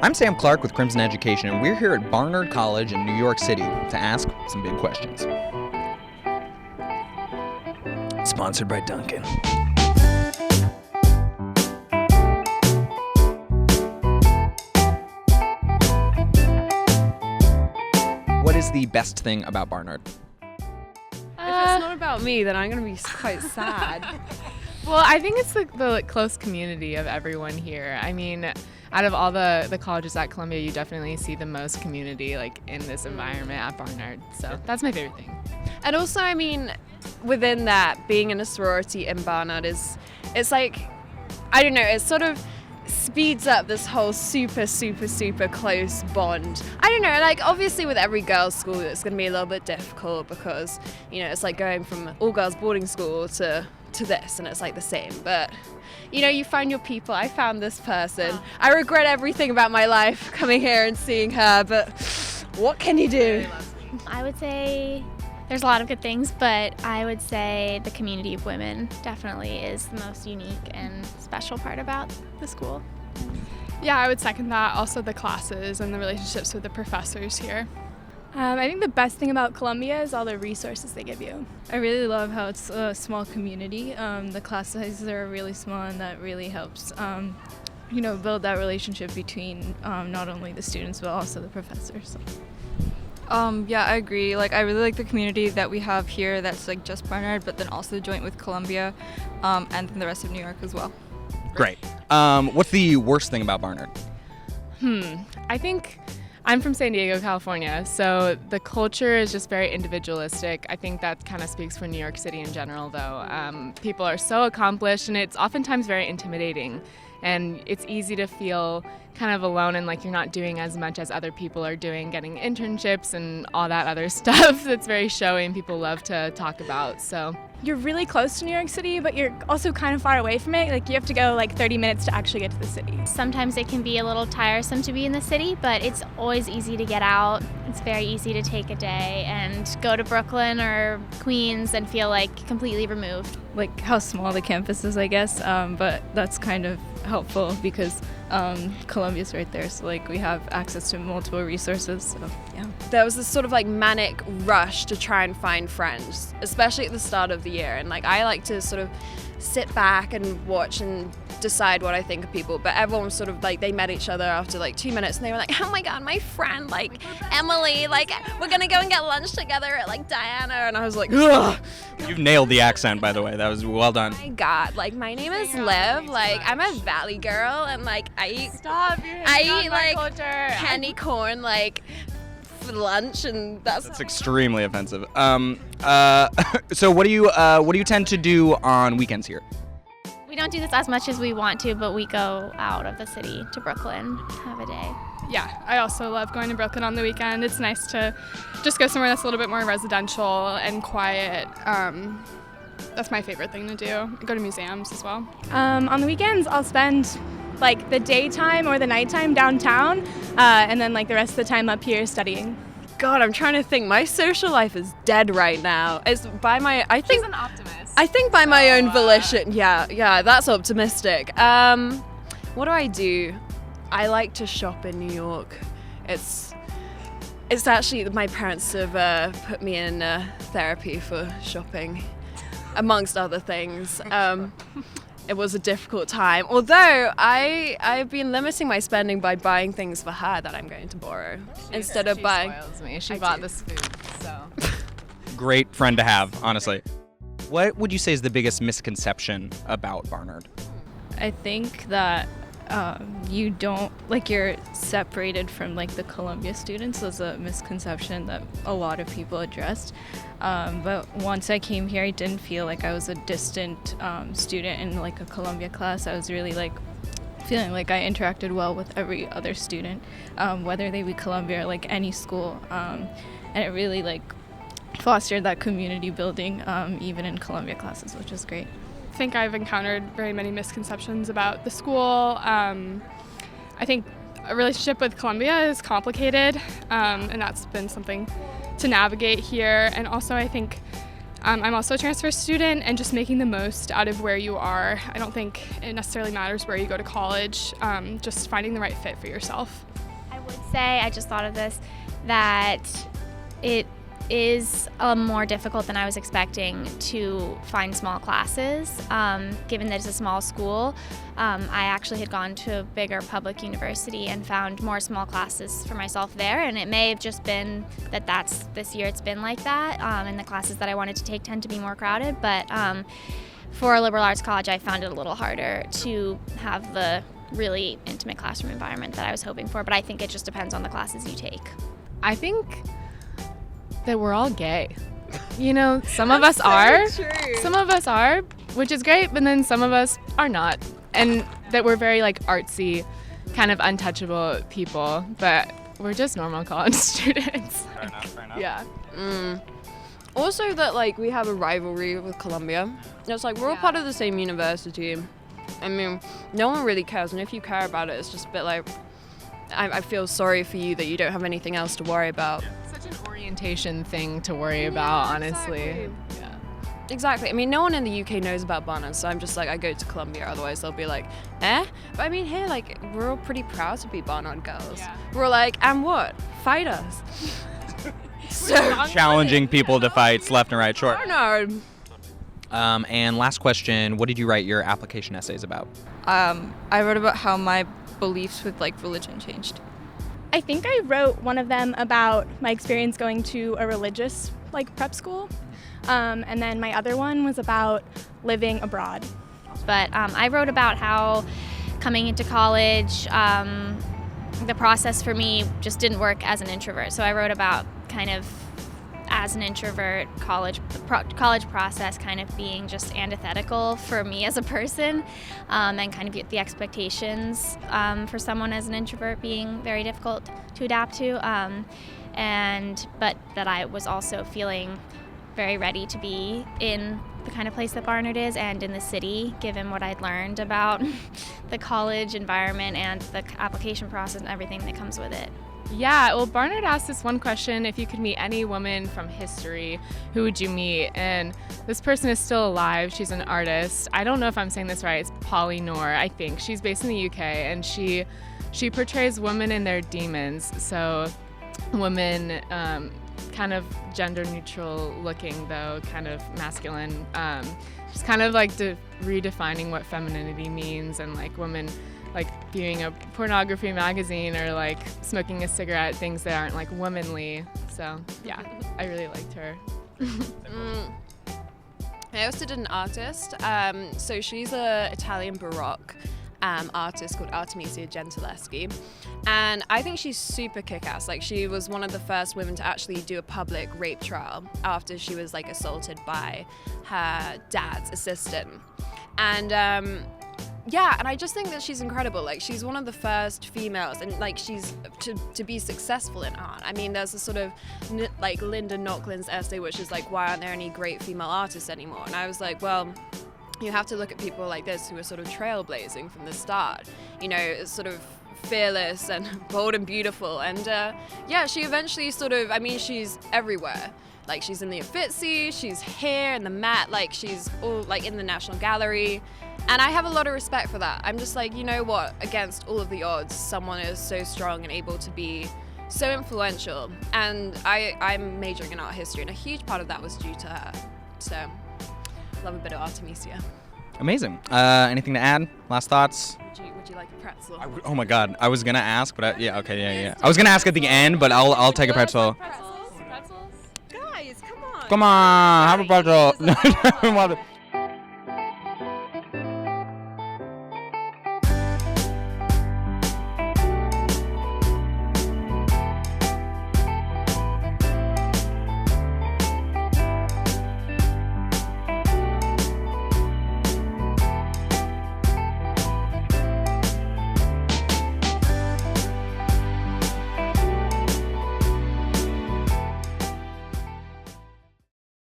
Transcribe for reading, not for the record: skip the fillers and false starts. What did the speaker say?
I'm Sam Clark with Crimson Education, and we're here at Barnard College in New York City to ask some big questions. Sponsored by Duncan. What is the best thing about Barnard? If it's not about me, then I'm going to be quite sad. Well, I think it's the close community of everyone here. I mean, out of all the colleges at Columbia, you definitely see the most community like in this environment at Barnard. So that's my favorite thing. And also, I mean, within that, being in a sorority in Barnard it's like, I don't know, it sort of speeds up this whole super close bond. I don't know, like obviously with every girls' school it's going to be a little bit difficult because, you know, it's like going from all girls boarding school to this, and it's like the same, but you know, you find your people. I found this person. I regret everything about my life coming here and seeing her, but what can you do? I would say there's a lot of good things, but I would say the community of women definitely is the most unique and special part about the school. Yeah, I would second that. Also the classes and the relationships with the professors here. I think the best thing about Columbia is all the resources they give you. I really love how it's a small community. The class sizes are really small, and that really helps, build that relationship between not only the students but also the professors. Yeah, I agree. Like, I really like the community that we have here that's like just Barnard, but then also joint with Columbia, and then the rest of New York as well. Great. What's the worst thing about Barnard? I think I'm from San Diego, California, so the culture is just very individualistic. I think that kind of speaks for New York City in general, though. People are so accomplished, and it's oftentimes very intimidating. And it's easy to feel kind of alone and like you're not doing as much as other people are doing, getting internships and all that other stuff that's very showy and people love to talk about. So You're really close to New York City, but you're also kind of far away from it. Like you have to go like 30 minutes to actually get to the city. Sometimes it can be a little tiresome to be in the city, but it's always easy to get out. It's very easy to take a day and go to Brooklyn or Queens and feel like completely removed. Like how small the campus is, I guess, but that's kind of helpful because Columbia's right there, so like we have access to multiple resources, so yeah. There was this sort of like manic rush to try and find friends, especially at the start of the year, and like I like to sort of sit back and watch and decide what I think of people, but everyone was sort of like, they met each other after like 2 minutes and they were like, oh my god, my friend, like Emily, like we're gonna go and get lunch together at like Diana, and I was like, ugh. You've nailed the accent, by the way. That was well done. Oh my god, like my name is Liv, like I'm a valley girl, and like I eat like candy corn like for lunch, and that's extremely offensive. So what do you tend to do on weekends here? We don't do this as much as we want to, but we go out of the city to Brooklyn, have a day. Yeah, I also love going to Brooklyn on the weekend. It's nice to just go somewhere that's a little bit more residential and quiet. That's my favorite thing to do. I go to museums as well. On the weekends, I'll spend like the daytime or the nighttime downtown, and then like the rest of the time up here studying. God, I'm trying to think. My social life is dead right now. It's by my, I think, she's an optimist. I think by my own volition. Yeah, that's optimistic. What do? I like to shop in New York. It's actually, my parents have put me in therapy for shopping, amongst other things. It was a difficult time. Although I've been limiting my spending by buying things for her that I'm going to borrow instead of buying. She spoils me. She bought this food, so. Great friend to have, honestly. What would you say is the biggest misconception about Barnard? I think that you're separated from like the Columbia students was a misconception that a lot of people addressed. But once I came here, I didn't feel like I was a distant student in like a Columbia class. I was really like feeling like I interacted well with every other student, whether they be Columbia or like any school. And it really like fostered that community building even in Columbia classes, which is great. I think I've encountered very many misconceptions about the school. I think a relationship with Columbia is complicated, and that's been something to navigate here. And also I think I'm also a transfer student, and just making the most out of where you are. I don't think it necessarily matters where you go to college, just finding the right fit for yourself. I would say, I just thought of this, that it is more difficult than I was expecting to find small classes. Given that it's a small school, I actually had gone to a bigger public university and found more small classes for myself there, and it may have just been that this year it's been like that, and the classes that I wanted to take tend to be more crowded, but for a liberal arts college I found it a little harder to have the really intimate classroom environment that I was hoping for, but I think it just depends on the classes you take. I think that we're all gay. You know, some of us are, which is great, but then some of us are not. And that we're very like artsy, kind of untouchable people, but we're just normal college students. Fair enough. Yeah. Also that like we have a rivalry with Columbia. It's like we're all part of the same university. I mean, no one really cares, and if you care about it, it's just a bit like, I feel sorry for you that you don't have anything else to worry about. Such an orientation thing to worry about, honestly. Yeah. Exactly. I mean, no one in the UK knows about Barnard, so I'm just like, I go to Columbia, otherwise they'll be like, eh? But I mean, here, like, we're all pretty proud to be Barnard girls. Yeah. We're like, and what? Fight us. So Challenging people to fights left and right. Sure. Barnard. And last question, what did you write your application essays about? I wrote about how my beliefs with like religion changed. I think I wrote one of them about my experience going to a religious like prep school, and then my other one was about living abroad. But I wrote about how coming into college, the process for me just didn't work as an introvert. So I wrote about kind of as an introvert, college process kind of being just antithetical for me as a person, and kind of the expectations for someone as an introvert being very difficult to adapt to, but that I was also feeling very ready to be in the kind of place that Barnard is and in the city, given what I'd learned about the college environment and the application process and everything that comes with it. Yeah, well, Barnard asked this one question: if you could meet any woman from history, who would you meet? And this person is still alive. She's an artist. I don't know if I'm saying this right. It's Polly Noor, I think. She's based in the UK, and she portrays women and their demons. So women, kind of gender neutral looking, though kind of masculine. Just kind of like redefining what femininity means, and like women like viewing a pornography magazine or like smoking a cigarette, things that aren't like womanly. So yeah, I really liked her. I also did an artist. So she's a Italian Baroque artist called Artemisia Gentileschi, and I think she's super kick-ass. Like, she was one of the first women to actually do a public rape trial after she was like assaulted by her dad's assistant, and yeah, and I just think that she's incredible. Like, she's one of the first females, and like she's to be successful in art. I mean, there's a sort of like Linda Nocklin's essay, which is like, why aren't there any great female artists anymore? And I was like, well, you have to look at people like this who are sort of trailblazing from the start. You know, sort of fearless and bold and beautiful. And yeah, she eventually sort of, I mean, she's everywhere. Like, she's in the Uffizi, she's here in the Met, like she's all like in the National Gallery. And I have a lot of respect for that. I'm just like, you know what, against all of the odds, someone is so strong and able to be so influential. And I'm majoring in art history, and a huge part of that was due to her. So, love a bit of Artemisia. Amazing. Anything to add? Last thoughts? Would you like a pretzel? Oh my God, I was gonna ask, but yeah, okay, yeah. I was gonna ask at the end, but I'll take a pretzel. Pretzels? Guys, come on. Come on, have a pretzel.